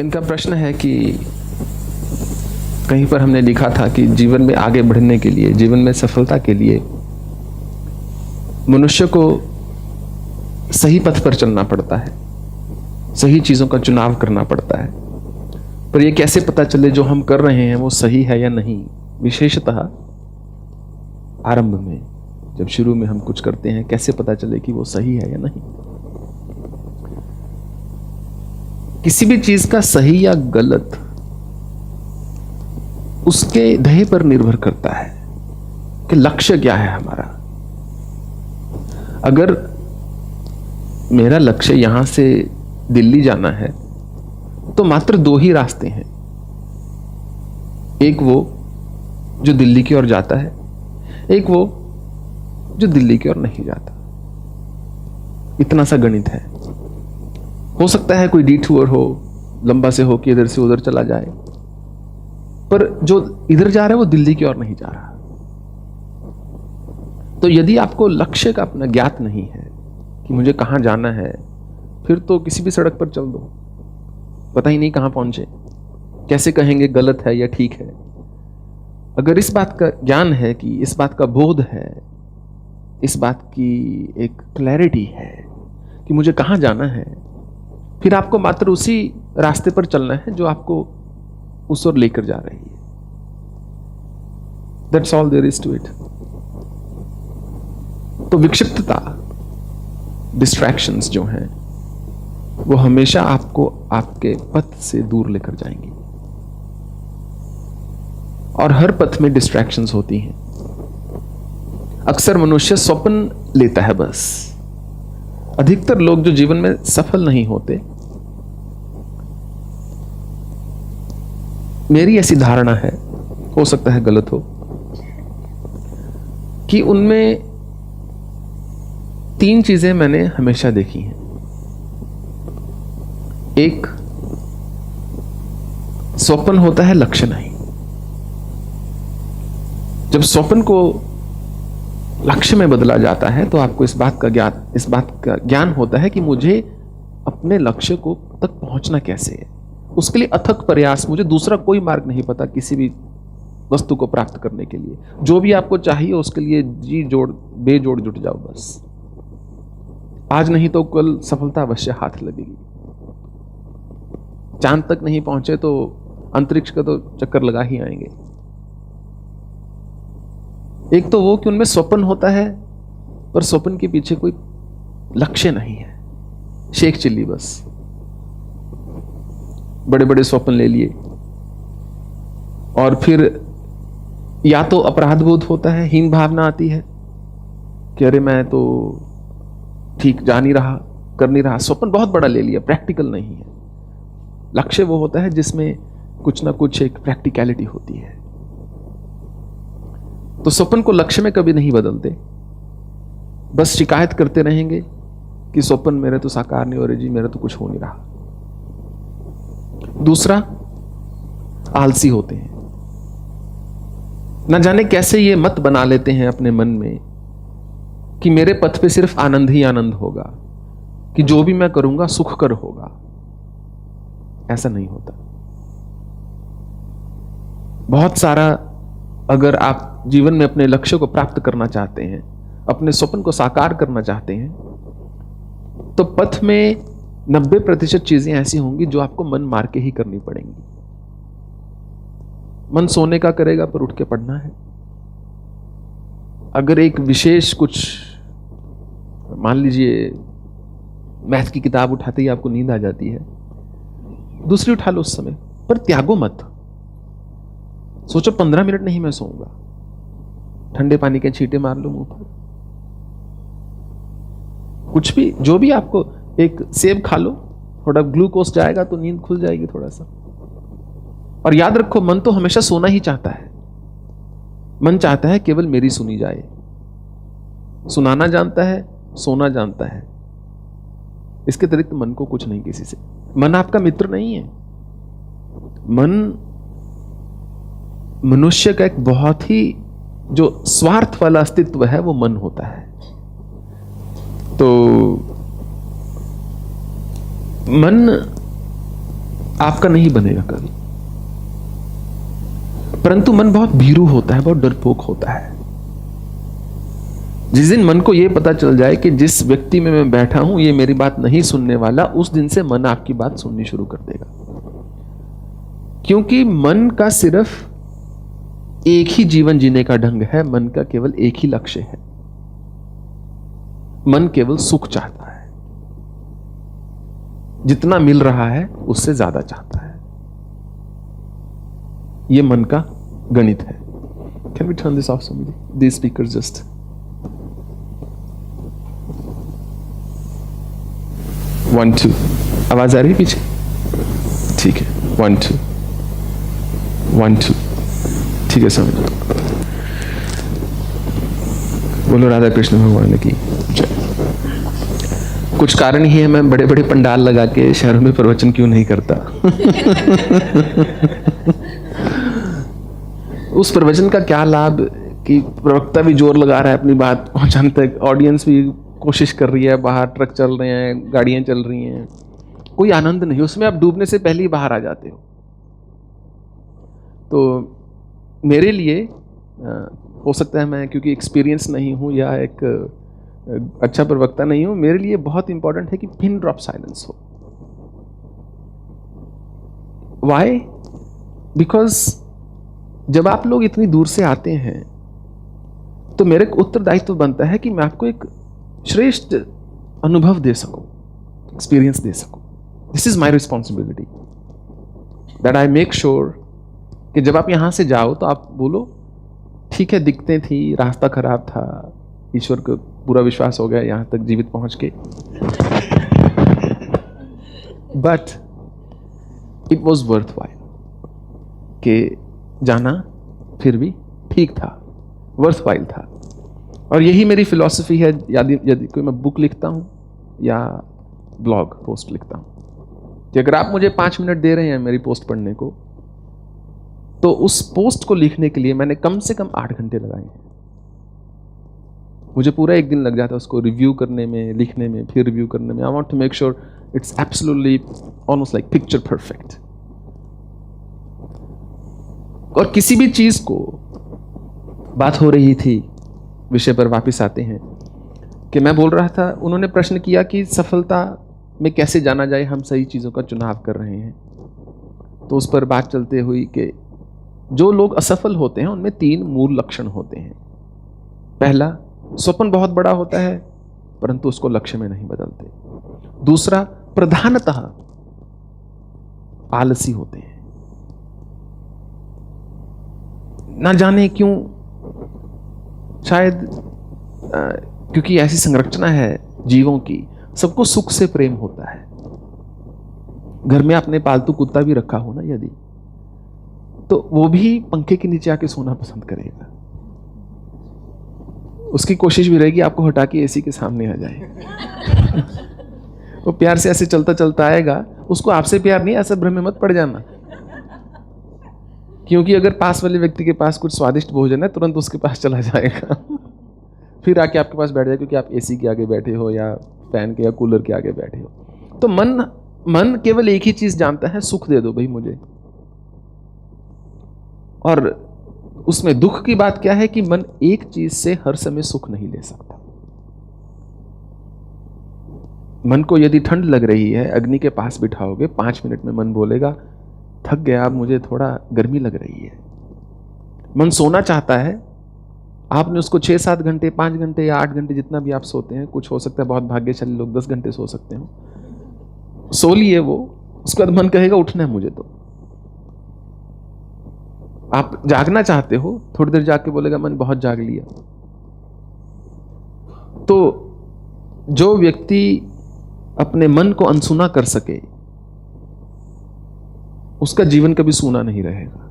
इनका प्रश्न है कि कहीं पर हमने लिखा था कि जीवन में आगे बढ़ने के लिए, जीवन में सफलता के लिए मनुष्य को सही पथ पर चलना पड़ता है, सही चीजों का चुनाव करना पड़ता है। पर यह कैसे पता चले जो हम कर रहे हैं वो सही है या नहीं? विशेषतः आरंभ में, जब शुरू में हम कुछ करते हैं, कैसे पता चले कि वो सही है या नहीं? किसी भी चीज का सही या गलत उसके ध्येय पर निर्भर करता है कि लक्ष्य क्या है हमारा। अगर मेरा लक्ष्य यहां से दिल्ली जाना है तो मात्र दो ही रास्ते हैं, एक वो जो दिल्ली की ओर जाता है, एक वो जो दिल्ली की ओर नहीं जाता। इतना सा गणित है। हो सकता है कोई डिटूर हो, लंबा से हो कि इधर से उधर चला जाए, पर जो इधर जा रहा है वो दिल्ली की ओर नहीं जा रहा। तो यदि आपको लक्ष्य का अपना ज्ञात नहीं है कि मुझे कहां जाना है, फिर तो किसी भी सड़क पर चल दो, पता ही नहीं कहां पहुंचे, कैसे कहेंगे गलत है या ठीक है। अगर इस बात का ज्ञान है, कि इस बात का बोध है, इस बात की एक क्लैरिटी है कि मुझे कहां जाना है, फिर आपको मात्र उसी रास्ते पर चलना है जो आपको उस ओर लेकर जा रही है। That's all there is to it. तो विक्षिप्तता, डिस्ट्रैक्शंस जो हैं, वो हमेशा आपको आपके पथ से दूर लेकर जाएंगी। और हर पथ में डिस्ट्रैक्शंस होती हैं। अक्सर मनुष्य स्वप्न लेता है बस। अधिकतर लोग जो जीवन में सफल नहीं होते, मेरी ऐसी धारणा है, हो सकता है गलत हो, कि उनमें तीन चीजें मैंने हमेशा देखी हैं। एक, स्वप्न होता है, लक्ष्य नहीं। जब स्वप्न को लक्ष्य में बदला जाता है तो आपको इस बात का ज्ञान होता है कि मुझे अपने लक्ष्य को तक पहुंचना कैसे है। उसके लिए अथक प्रयास, मुझे दूसरा कोई मार्ग नहीं पता किसी भी वस्तु को प्राप्त करने के लिए। जो भी आपको चाहिए उसके लिए जी जोड़ बेजोड़ जुट जाओ बस। आज नहीं तो कल सफलता अवश्य हाथ लगेगी। चांद तक नहीं पहुंचे तो अंतरिक्ष का तो चक्कर लगा ही आएंगे। एक तो वो कि उनमें स्वप्न होता है, पर स्वप्न के पीछे कोई लक्ष्य नहीं है, शेख चिल्ली बस। बड़े बड़े स्वप्न ले लिए, और फिर या तो अपराध बोध होता है, हीन भावना आती है कि अरे मैं तो ठीक जा नहीं रहा, कर नहीं रहा, स्वप्न बहुत बड़ा ले लिया, प्रैक्टिकल नहीं है। लक्ष्य वो होता है जिसमें कुछ ना कुछ एक प्रैक्टिकलिटी होती है। तो स्वप्न को लक्ष्य में कभी नहीं बदलते, बस शिकायत करते रहेंगे कि स्वप्न मेरे तो साकार नहीं हो रहे जी, मेरा तो कुछ हो नहीं रहा। दूसरा, आलसी होते हैं। न जाने कैसे ये मत बना लेते हैं अपने मन में कि मेरे पथ पे सिर्फ आनंद ही आनंद होगा, कि जो भी मैं करूंगा सुखकर होगा। ऐसा नहीं होता। बहुत सारा, अगर आप जीवन में अपने लक्ष्य को प्राप्त करना चाहते हैं, अपने स्वप्न को साकार करना चाहते हैं, तो पथ में 90% चीजें ऐसी होंगी जो आपको मन मार के ही करनी पड़ेंगी। मन सोने का करेगा पर उठ के पढ़ना है। अगर एक विशेष कुछ, मान लीजिए मैथ की किताब उठाते ही आपको नींद आ जाती है, दूसरी उठा लो उस समय, पर त्यागो मत। सोचो 15 मिनट नहीं मैं सोऊंगा, ठंडे पानी के छींटे मार लो मुंह पर, कुछ भी, जो भी आपको, एक सेब खा लो, थोड़ा ग्लूकोज जाएगा तो नींद खुल जाएगी थोड़ा सा। और याद रखो, मन तो हमेशा सोना ही चाहता है। मन चाहता है केवल मेरी सुनी जाए। सुनाना जानता है, सोना जानता है, इसके अतिरिक्त मन को कुछ नहीं किसी से। मन आपका मित्र नहीं है। मन मनुष्य का एक बहुत ही जो स्वार्थ वाला अस्तित्व है, वो मन होता है। तो मन आपका नहीं बनेगा कभी। परंतु मन बहुत भीरू होता है, बहुत डरपोक होता है। जिस दिन मन को यह पता चल जाए कि जिस व्यक्ति में मैं बैठा हूं ये मेरी बात नहीं सुनने वाला, उस दिन से मन आपकी बात सुननी शुरू कर देगा। क्योंकि मन का सिर्फ एक ही जीवन जीने का ढंग है, मन का केवल एक ही लक्ष्य है। मन केवल सुख चाहता है, जितना मिल रहा है उससे ज्यादा चाहता है। यह मन का गणित है। Can we turn this off somebody? These speakers just. One two, आवाज आ रही है पीछे? ठीक है, 1 2 1 2, ठीक है समझ। बोलो राधा कृष्ण भगवान की जय। कुछ कारण ही है मैं बड़े बड़े पंडाल लगा के शहरों में प्रवचन क्यों नहीं करता। उस प्रवचन का क्या लाभ कि प्रवक्ता भी जोर लगा रहा है अपनी बात पहुंचाने तक, ऑडियंस भी कोशिश कर रही है, बाहर ट्रक चल रहे हैं, गाड़ियां चल रही हैं, कोई आनंद नहीं। उसमें आप डूबने से पहले ही बाहर आ जाते हो। तो मेरे लिए हो सकता है मैं क्योंकि एक्सपीरियंस नहीं हूं या एक अच्छा प्रवक्ता नहीं हूं, मेरे लिए बहुत इंपॉर्टेंट है कि पिन ड्रॉप साइलेंस हो। व्हाई? बिकॉज जब आप लोग इतनी दूर से आते हैं तो मेरे उत्तरदायित्व बनता है कि मैं आपको एक श्रेष्ठ अनुभव दे सकूं, एक्सपीरियंस दे सकूं। This is my responsibility that I make sure कि जब आप यहां से जाओ तो आप बोलो ठीक है, दिक्कतें थी, रास्ता खराब था, ईश्वर को पूरा विश्वास हो गया यहां तक जीवित पहुंच के, but it was worth while कि जाना फिर भी ठीक था, वर्थ वाइल था। और यही मेरी फिलॉसफी है। यदि कोई मैं बुक लिखता हूं या ब्लॉग पोस्ट लिखता हूं कि अगर आप मुझे 5 मिनट दे रहे हैं मेरी पोस्ट पढ़ने को, तो उस पोस्ट को लिखने के लिए मैंने कम से कम 8 घंटे लगाए हैं। मुझे पूरा एक दिन लग जाता है उसको रिव्यू करने में, लिखने में, फिर रिव्यू करने में। I want to make sure it's absolutely almost like picture perfect. और किसी भी चीज को, बात हो रही थी, विषय पर वापस आते हैं कि मैं बोल रहा था, उन्होंने प्रश्न किया कि सफलता में कैसे जाना जाए, हम सही चीज़ों का चुनाव कर रहे हैं। तो उस पर बात चलते हुई कि जो लोग असफल होते हैं उनमें 3 मूल लक्षण होते हैं। पहला, स्वप्न बहुत बड़ा होता है परंतु उसको लक्ष्य में नहीं बदलते। दूसरा, प्रधानतः आलसी होते हैं, ना जाने क्यों, शायद क्योंकि ऐसी संरचना है जीवों की, सबको सुख से प्रेम होता है। घर में आपने पालतू कुत्ता भी रखा हो ना यदि, तो वो भी पंखे के नीचे आके सोना पसंद करेगा। उसकी कोशिश भी रहेगी आपको हटा के एसी के सामने आ जाए। वो प्यार से ऐसे चलता चलता आएगा, उसको आपसे प्यार नहीं, ऐसा भ्रम में मत पड़ जाना। क्योंकि अगर पास वाले व्यक्ति के पास कुछ स्वादिष्ट भोजन है, तुरंत उसके पास चला जाएगा, फिर आके आपके पास बैठ जाए क्योंकि आप एसी के आगे बैठे हो या फैन के या कूलर के आगे बैठे हो। तो मन केवल एक ही चीज जानता है, सुख दे दो भाई मुझे। और उसमें दुख की बात क्या है कि मन एक चीज से हर समय सुख नहीं ले सकता। मन को यदि ठंड लग रही है, अग्नि के पास बिठाओगे, 5 मिनट में मन बोलेगा थक गया, अब मुझे थोड़ा गर्मी लग रही है। मन सोना चाहता है, आपने उसको 6-7 घंटे, 5 घंटे या 8 घंटे, जितना भी आप सोते हैं, कुछ हो सकता है बहुत भाग्यशाली लोग 10 घंटे सो सकते हो, सो लिए वो, उसके बाद मन कहेगा उठना है मुझे। तो आप जागना चाहते हो, थोड़ी देर जाग के बोलेगा मन बहुत जाग लिया। तो जो व्यक्ति अपने मन को अनसुना कर सके, उसका जीवन कभी सूना नहीं रहेगा।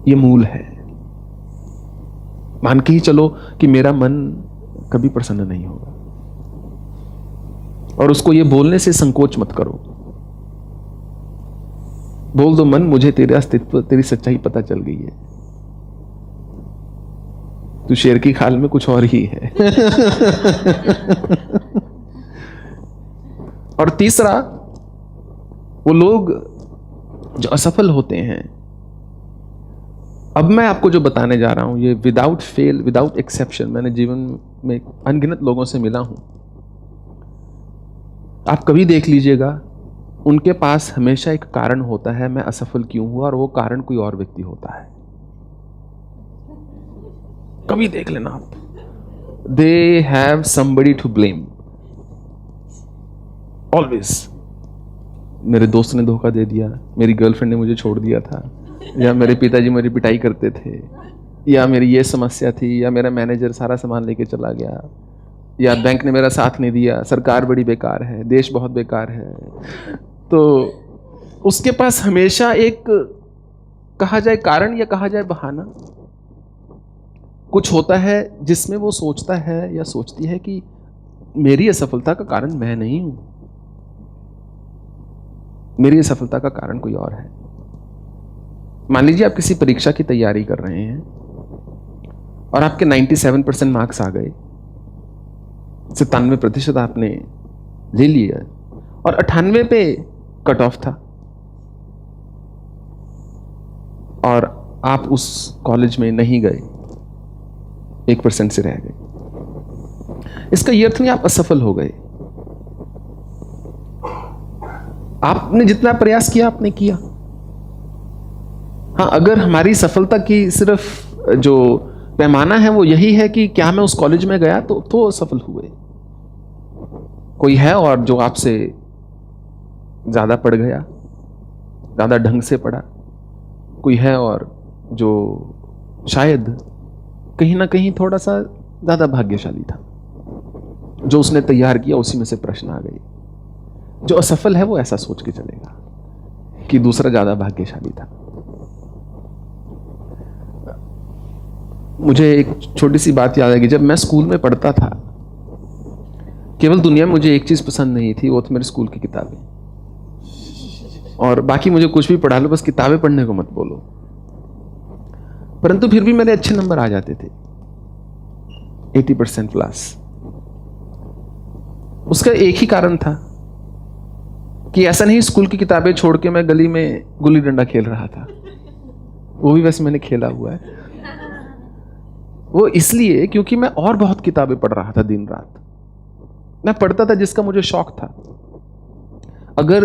यह मूल है। मान के ही चलो कि मेरा मन कभी प्रसन्न नहीं होगा, और उसको यह बोलने से संकोच मत करो। बोल दो, मन मुझे तेरा अस्तित्व, तेरी सच्चाई पता चल गई है, तू शेर की खाल में कुछ और ही है। और तीसरा, वो लोग जो असफल होते हैं, अब मैं आपको जो बताने जा रहा हूं ये विदाउट फेल, विदाउट एक्सेप्शन, मैंने जीवन में अनगिनत लोगों से मिला हूं। आप कभी देख लीजिएगा, उनके पास हमेशा एक कारण होता है मैं असफल क्यों हुआ, और वो कारण कोई और व्यक्ति होता है। कभी देख लेना आप, they have somebody to blame always. मेरे दोस्त ने धोखा दे दिया, मेरी गर्लफ्रेंड ने मुझे छोड़ दिया था, या मेरे पिताजी मेरी पिटाई करते थे, या मेरी ये समस्या थी, या मेरा मैनेजर सारा सामान लेके चला गया, या बैंक ने मेरा साथ नहीं दिया, सरकार बड़ी बेकार है, देश बहुत बेकार है। तो उसके पास हमेशा एक, कहा जाए कारण या कहा जाए बहाना, कुछ होता है जिसमें वो सोचता है या सोचती है कि मेरी असफलता का कारण मैं नहीं हूं, मेरी असफलता का कारण कोई और है। मान लीजिए आप किसी परीक्षा की तैयारी कर रहे हैं और आपके 97% मार्क्स आ गए, 97% आपने ले लिया, और 98 पे कट ऑफ था, और आप उस कॉलेज में नहीं गए, 1% से रह गए। इसका यह अर्थ नहीं आप असफल हो गए। आपने जितना प्रयास किया आपने किया। हाँ, अगर हमारी सफलता की सिर्फ जो पैमाना है वो यही है कि क्या मैं उस कॉलेज में गया तो सफल हुए। कोई है और जो आपसे ज्यादा पढ़ गया, ज्यादा ढंग से पढ़ा, कोई है और जो शायद कहीं ना कहीं थोड़ा सा ज्यादा भाग्यशाली था, जो उसने तैयार किया उसी में से प्रश्न आ गए। जो असफल है वो ऐसा सोच के चलेगा कि दूसरा ज्यादा भाग्यशाली था। मुझे एक छोटी सी बात याद आएगी, जब मैं स्कूल में पढ़ता था, केवल दुनिया में मुझे एक चीज पसंद नहीं थी, वो थी मेरे स्कूल की किताबें। और बाकी मुझे कुछ भी पढ़ा लो, बस किताबें पढ़ने को मत बोलो। परंतु फिर भी मेरे अच्छे नंबर आ जाते थे, 80% प्लस। उसका एक ही कारण था कि ऐसा नहीं स्कूल की किताबें छोड़ के मैं गली में गुल्ली डंडा खेल रहा था, वो भी वैसे मैंने खेला हुआ है। वो इसलिए क्योंकि मैं और बहुत किताबें पढ़ रहा था दिन रात। मैं पढ़ता था जिसका मुझे शौक था। अगर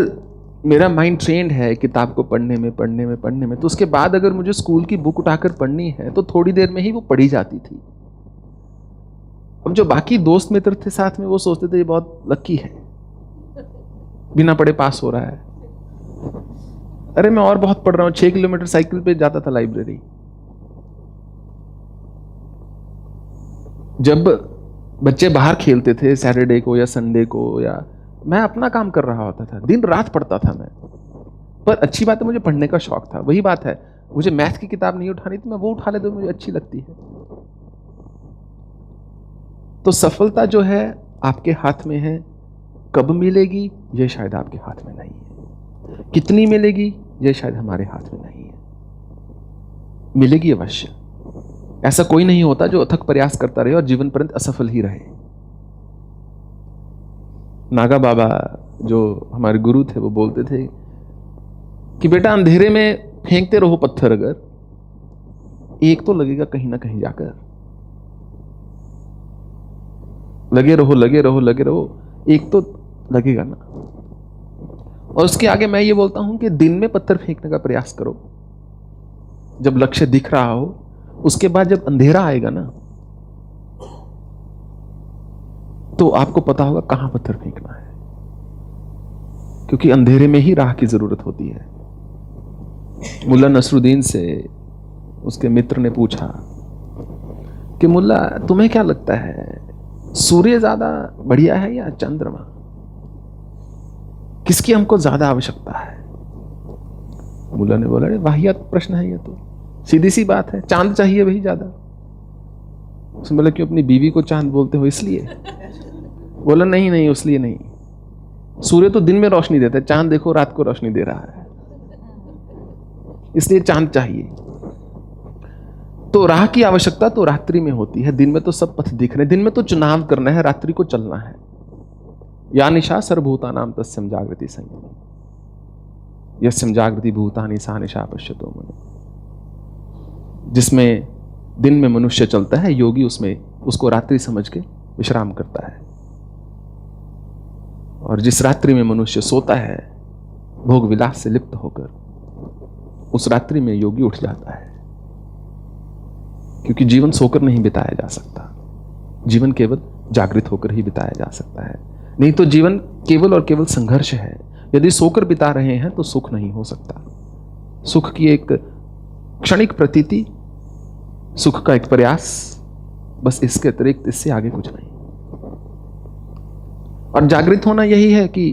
मेरा माइंड ट्रेंड है किताब को पढ़ने में, तो उसके बाद अगर मुझे स्कूल की बुक उठाकर पढ़नी है तो थोड़ी देर में ही वो पढ़ी जाती थी। अब जो बाकी दोस्त मित्र थे साथ में, वो सोचते थे ये बहुत लकी है, बिना पढ़े पास हो रहा है। अरे मैं और बहुत पढ़ रहा हूं, 6 किलोमीटर साइकिल पे जाता था लाइब्रेरी। जब बच्चे बाहर खेलते थे सैटरडे को या संडे को, या मैं अपना काम कर रहा होता था, दिन रात पढ़ता था मैं। पर अच्छी बात है, मुझे पढ़ने का शौक था। वही बात है, मुझे मैथ की किताब नहीं उठानी थी, मैं वो उठा लेता, मुझे अच्छी लगती है। तो सफलता जो है आपके हाथ में है, कब मिलेगी ये शायद आपके हाथ में नहीं है, कितनी मिलेगी ये शायद हमारे हाथ में नहीं है। मिलेगी अवश्य। ऐसा कोई नहीं होता जो अथक प्रयास करता रहे और जीवन पर्यंत असफल ही रहे। नागा बाबा जो हमारे गुरु थे, वो बोलते थे कि बेटा अंधेरे में फेंकते रहो पत्थर, अगर एक तो लगेगा कहीं ना कहीं जाकर। लगे रहो, एक तो लगेगा ना। और उसके आगे मैं ये बोलता हूं कि दिन में पत्थर फेंकने का प्रयास करो जब लक्ष्य दिख रहा हो। उसके बाद जब अंधेरा आएगा ना, तो आपको पता होगा कहां पत्थर फेंकना है, क्योंकि अंधेरे में ही राह की जरूरत होती है। मुल्ला नसरुद्दीन से उसके मित्र ने पूछा कि मुल्ला तुम्हें क्या लगता है, सूर्य ज्यादा बढ़िया है या चंद्रमा, किसकी हमको ज्यादा आवश्यकता है? मुल्ला ने बोला, अरे वाहियात प्रश्न है ये, तो सीधी सी बात है, चांद चाहिए वही ज्यादा। उसने बोला क्यों, अपनी बीवी को चांद बोलते हो इसलिए? बोला नहीं उसलिए नहीं, सूर्य तो दिन में रोशनी देता है, चांद देखो रात को रोशनी दे रहा है, इसलिए चांद चाहिए। तो राह की आवश्यकता तो रात्रि में होती है, दिन में तो सब पथ दिख रहे हैं, दिन में तो चुनाव करना है, रात्रि को चलना है। या निशा सर्वभूतानां तस्यं जागृति संयमी। यस्यं जागृति भूतानि सा निशा पश्यतो मुने, जिसमें दिन में मनुष्य चलता है, योगी उसमें उसको रात्रि समझ के विश्राम करता है। और जिस रात्रि में मनुष्य सोता है भोग विलास से लिप्त होकर, उस रात्रि में योगी उठ जाता है। क्योंकि जीवन सोकर नहीं बिताया जा सकता, जीवन केवल जागृत होकर ही बिताया जा सकता है। नहीं तो जीवन केवल और केवल संघर्ष है। यदि सोकर बिता रहे हैं तो सुख नहीं हो सकता। सुख की एक क्षणिक प्रतीति, सुख का एक प्रयास, बस इसके अतिरिक्त इससे आगे कुछ नहीं। और जागृत होना यही है कि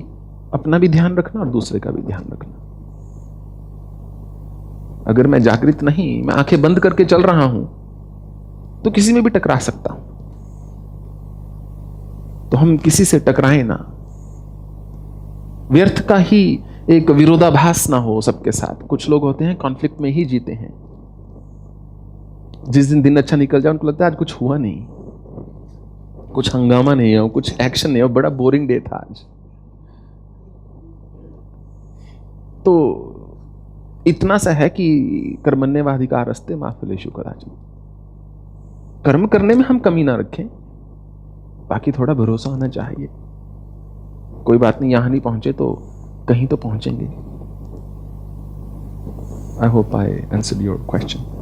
अपना भी ध्यान रखना और दूसरे का भी ध्यान रखना। अगर मैं जागृत नहीं, मैं आंखें बंद करके चल रहा हूं, तो किसी में भी टकरा सकता हूं। तो हम किसी से टकराएं ना, व्यर्थ का ही एक विरोधाभास ना हो सबके साथ। कुछ लोग होते हैं कॉन्फ्लिक्ट में ही जीते हैं। जिस दिन अच्छा निकल जाए उनको लगता है आज कुछ हुआ नहीं, कुछ हंगामा नहीं हो, कुछ एक्शन नहीं हो, बड़ा बोरिंग डे था आज। तो इतना सा है कि कर्मण्येवाधिकारस्ते मा फलेषु कदाचित्। कर्म करने में हम कमी ना रखें, बाकी थोड़ा भरोसा होना चाहिए। कोई बात नहीं, यहां नहीं पहुंचे तो कहीं तो पहुंचेंगे। I hope I answered your question.